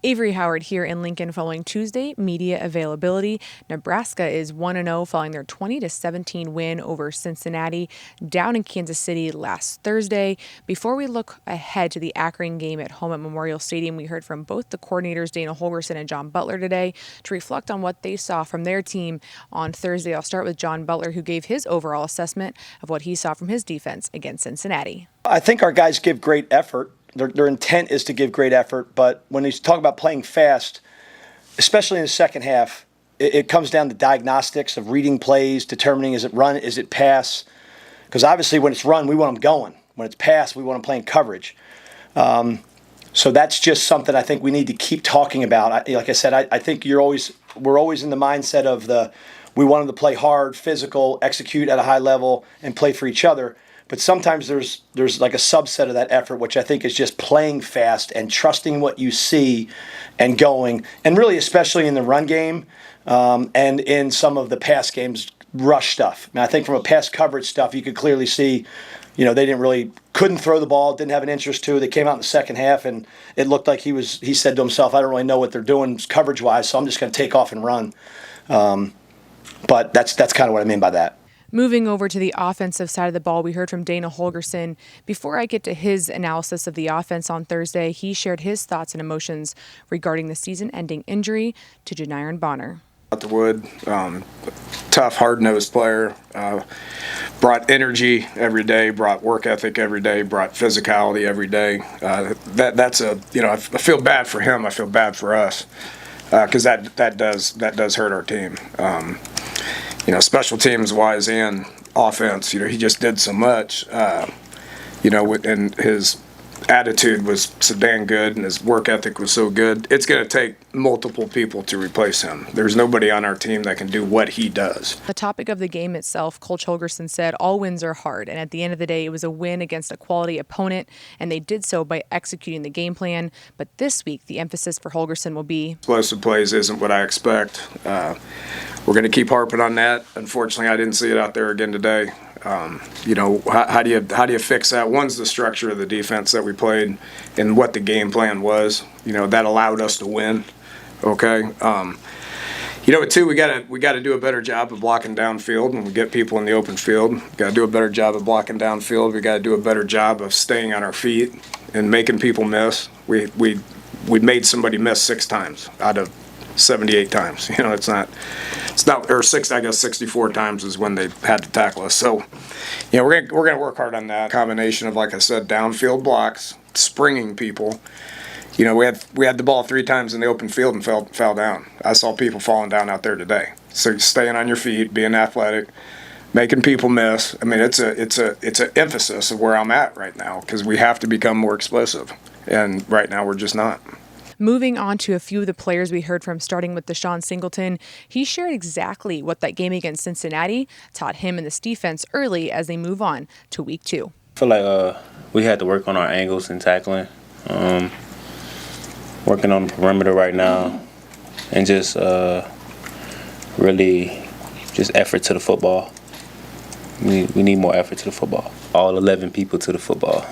Avarie Howards here in Lincoln following Tuesday media availability. Nebraska is 1-0 following their 20-17 win over Cincinnati down in Kansas City last Thursday. Before we look ahead to the Akron game at home at Memorial Stadium, we heard from both the coordinators Dana Holgorsen and John Butler today to reflect on what they saw from their team on Thursday. I'll start with John Butler, who gave his overall assessment of what he saw from his defense against Cincinnati. I think our guys give great effort. Their intent is to give great effort, but when you talk about playing fast, especially in the second half, it comes down to diagnostics of reading plays, determining is it run, is it pass. Because obviously when it's run, we want them going. When it's pass, we want them playing coverage. So that's just something I think we need to keep talking about. Like I said, I think we're always in the mindset of we want them to play hard, physical, execute at a high level, and play for each other. But sometimes there's like a subset of that effort, which I think is just playing fast and trusting what you see and going. And really, especially in the run game and in some of the pass games, rush stuff. I think from a pass coverage stuff, you could clearly see, they couldn't throw the ball, didn't have an interest to. They came out in the second half, and it looked like he said to himself, I don't really know what they're doing coverage-wise, so I'm just going to take off and run. But that's kind of what I mean by that. Moving over to the offensive side of the ball, we heard from Dana Holgorsen. Before I get to his analysis of the offense on Thursday, he shared his thoughts and emotions regarding the season-ending injury to Janiron Bonner. Out the wood, tough, hard-nosed player, brought energy every day, brought work ethic every day, brought physicality every day. I feel bad for him. I feel bad for us because that does hurt our team. Special teams wise and offense, he just did so much, and his attitude was so dang good and his work ethic was so good. It's going to take multiple people to replace him. There's nobody on our team that can do what he does. The topic of the game itself, Coach Holgorsen said all wins are hard, and at the end of the day, it was a win against a quality opponent, and they did so by executing the game plan. But this week, the emphasis for Holgorsen will be explosive plays isn't what I expect. We're going to keep harping on that. Unfortunately, I didn't see it out there again today. How do you fix that? One's the structure of the defense that we played and what the game plan was. That allowed us to win. Okay. Two, we got to do a better job of blocking downfield when we get people in the open field. We got to do a better job of blocking downfield. We got to do a better job of staying on our feet and making people miss. We made somebody miss 6 times out of 78 times. It's not, or 64 times is when they had to tackle us. So, we're gonna work hard on that combination of, like I said, downfield blocks, springing people. We had the ball 3 times in the open field and fell down. I saw people falling down out there today. So staying on your feet, being athletic, making people miss. It's an emphasis of where I'm at right now because we have to become more explosive, and right now we're just not. Moving on to a few of the players we heard from, starting with Deshaun Singleton. He shared exactly what that game against Cincinnati taught him and this defense early as they move on to week 2. I feel like we had to work on our angles and tackling, working on the perimeter right now, and just really just effort to the football. We need more effort to the football. All 11 people to the football.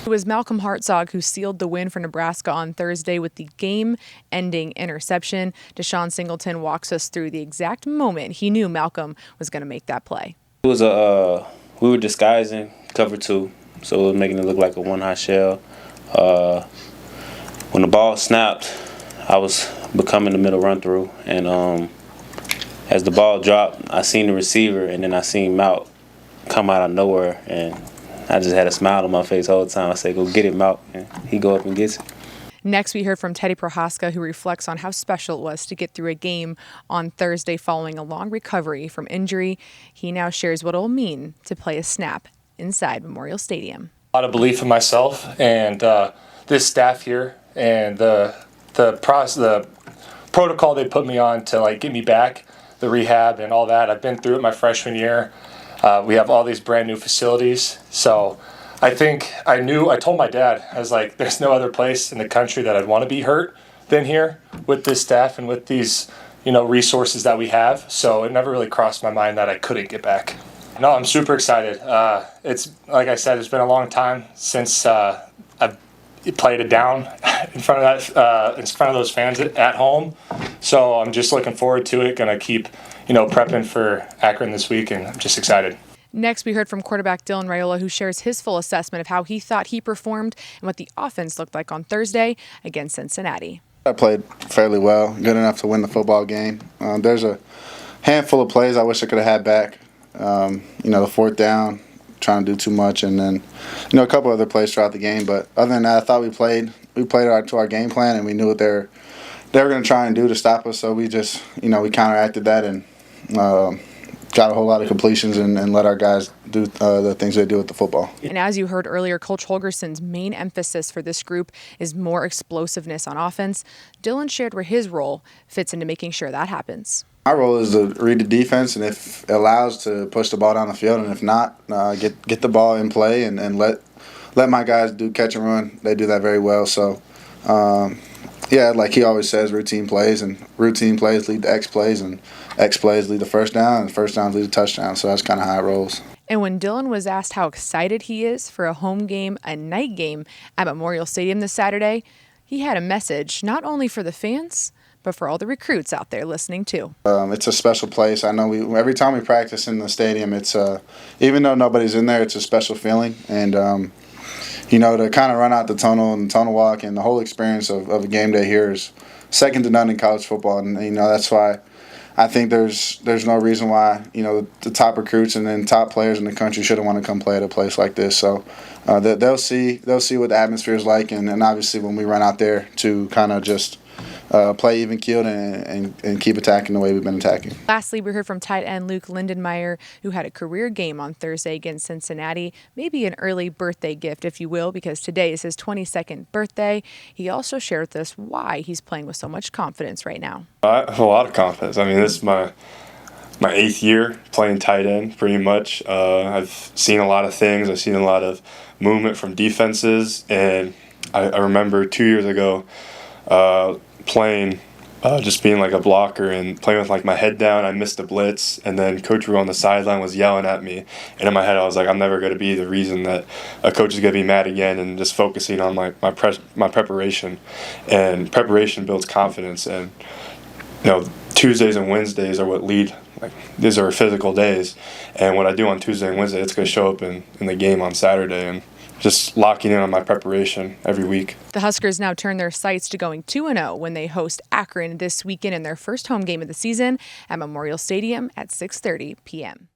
It was Malcolm Hartzog who sealed the win for Nebraska on Thursday with the game-ending interception. Deshaun Singleton walks us through the exact moment he knew Malcolm was going to make that play. It was we were disguising cover 2, so it was making it look like a one-high shell. When the ball snapped, I was becoming the middle run-through, and as the ball dropped, I seen the receiver, and then I seen Malk come out of nowhere, and I just had a smile on my face the whole time. I said, go get it, Malk. And he go up and gets it. Next, we heard from Teddy Prohaska, who reflects on how special it was to get through a game on Thursday following a long recovery from injury. He now shares what it will mean to play a snap inside Memorial Stadium. A lot of belief in myself and this staff here and the protocol they put me on to get me back, the rehab and all that. I've been through it my freshman year. We have all these brand new facilities. So I think I told my dad, I was like, there's no other place in the country that I'd want to be hurt than here with this staff and with these, resources that we have. So it never really crossed my mind that I couldn't get back. No, I'm super excited. It's like I said, it's been a long time since I've played it down in front of those fans at home. So I'm just looking forward to it. Gonna keep, prepping for Akron this week, and I'm just excited. Next, we heard from quarterback Dylan Raiola, who shares his full assessment of how he thought he performed and what the offense looked like on Thursday against Cincinnati. I played fairly well, good enough to win the football game. There's a handful of plays I wish I could have had back. The fourth down, trying to do too much, and then a couple other plays throughout the game. But other than that, I thought we played to our game plan, and we knew what they were going to try and do to stop us. So we just we counteracted that and got a whole lot of completions and let our guys do the things they do with the football. And as you heard earlier, Coach Holgerson's main emphasis for this group is more explosiveness on offense. Dylan shared where his role fits into making sure that happens. My role is to read the defense, and if it allows, to push the ball down the field, and if not, get the ball in play and let my guys do catch and run. They do that very well. So, like he always says, routine plays, and routine plays lead to X plays, and X plays lead to first down, and first downs lead to touchdown. So that's kind of how it rolls. And when Dylan was asked how excited he is for a home game, a night game at Memorial Stadium this Saturday, he had a message not only for the fans, but for all the recruits out there listening too. It's a special place. I know every time we practice in the stadium, it's even though nobody's in there, it's a special feeling. And to kind of run out the tunnel and tunnel walk and the whole experience of a game day here is second to none in college football. And that's why I think there's no reason why the top recruits and then top players in the country shouldn't want to come play at a place like this. So they'll see what the atmosphere is like, and obviously when we run out there to kind of just play even keeled and keep attacking the way we've been attacking. Lastly, we heard from tight end Luke Lindenmeyer, who had a career game on Thursday against Cincinnati. Maybe an early birthday gift, if you will, because today is his 22nd birthday. He also shared with us why he's playing with so much confidence right now. I have a lot of confidence. I mean, this is my 8th year playing tight end, pretty much. I've seen a lot of things. I've seen a lot of movement from defenses, and I remember 2 years ago playing, just being like a blocker and playing with like my head down. I missed a blitz, and then Coach Rue on the sideline was yelling at me, and in my head I was like, I'm never going to be the reason that a coach is going to be mad again, and just focusing on my preparation. And preparation builds confidence, and Tuesdays and Wednesdays are what lead. Like, these are physical days, and what I do on Tuesday and Wednesday, it's going to show up in the game on Saturday, and just locking in on my preparation every week. The Huskers now turn their sights to going 2-0 when they host Akron this weekend in their first home game of the season at Memorial Stadium at 6:30 p.m.